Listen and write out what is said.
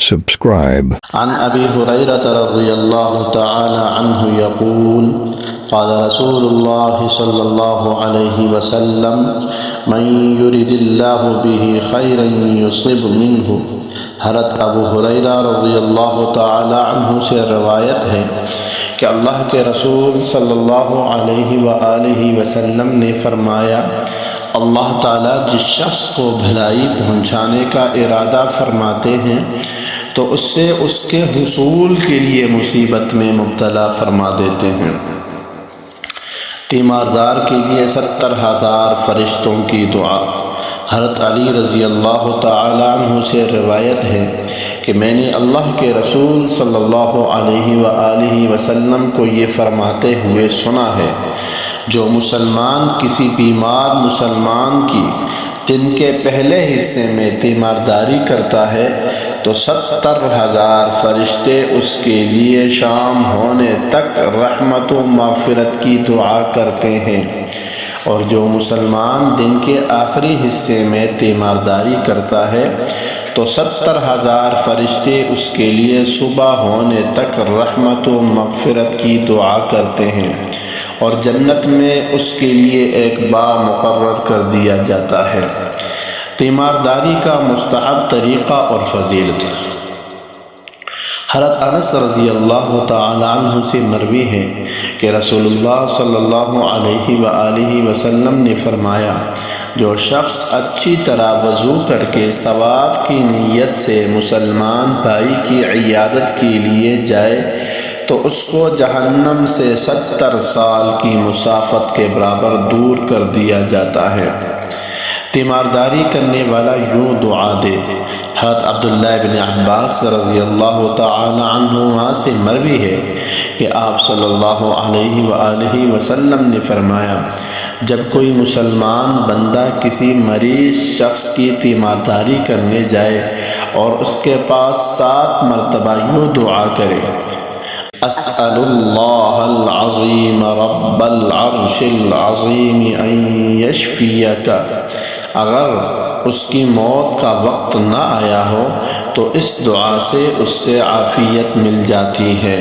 subscribe. عن أبي هريرة رضي الله تعالى عنه يقول قال رسول الله صلى الله عليه وسلم من يرد الله به خيرا يصب منه۔ حضرت ابو ہریرہ رضی اللہ تعالی عنہ سے روایت ہے کہ اللہ کے رسول صلی اللہ علیہ وآلہ وسلم نے فرمایا، اللہ تعالیٰ جس شخص کو بھلائی پہنچانے کا ارادہ فرماتے ہیں تو اس سے اس کے حصول کے لیے مصیبت میں مبتلا فرما دیتے ہیں۔ تیماردار کے لیے 70,000 فرشتوں کی دعا۔ حضرت علی رضی اللہ تعالی عنہ سے روایت ہے کہ میں نے اللہ کے رسول صلی اللہ علیہ وآلہ وسلم کو یہ فرماتے ہوئے سنا ہے، جو مسلمان کسی بیمار مسلمان کی دن کے پہلے حصے میں تیمارداری کرتا ہے تو 70,000 فرشتے اس کے لیے شام ہونے تک رحمت و مغفرت کی دعا کرتے ہیں، اور جو مسلمان دن کے آخری حصے میں تیمارداری کرتا ہے تو 70,000 فرشتے اس کے لیے صبح ہونے تک رحمت و مغفرت کی دعا کرتے ہیں، اور جنت میں اس کے لیے ایک باغ مقرر کر دیا جاتا ہے۔ تیمارداری کا مستحب طریقہ اور فضیلت۔ حضرت انس رضی اللہ تعالی عنہ سے مروی ہے کہ رسول اللہ صلی اللہ علیہ وآلہ وسلم نے فرمایا، جو شخص اچھی طرح وضو کر کے ثواب کی نیت سے مسلمان بھائی کی عیادت کے لیے جائے تو اس کو جہنم سے 70 سال کی مسافت کے برابر دور کر دیا جاتا ہے۔ تیمارداری کرنے والا یوں دعا دے۔ حضرت عبداللہ بن عباس رضی اللہ تعالی عنہما سے مروی ہے کہ آپ صلی اللہ علیہ وآلہ وسلم نے فرمایا، جب کوئی مسلمان بندہ کسی مریض شخص کی تیمارداری کرنے جائے اور اس کے پاس 7 مرتبہ یوں دعا کرے، اسأل اللہ العظیم رب العرش العظیم ان یشفیک، اگر اس کی موت کا وقت نہ آیا ہو تو اس دعا سے اس سے عافیت مل جاتی ہے۔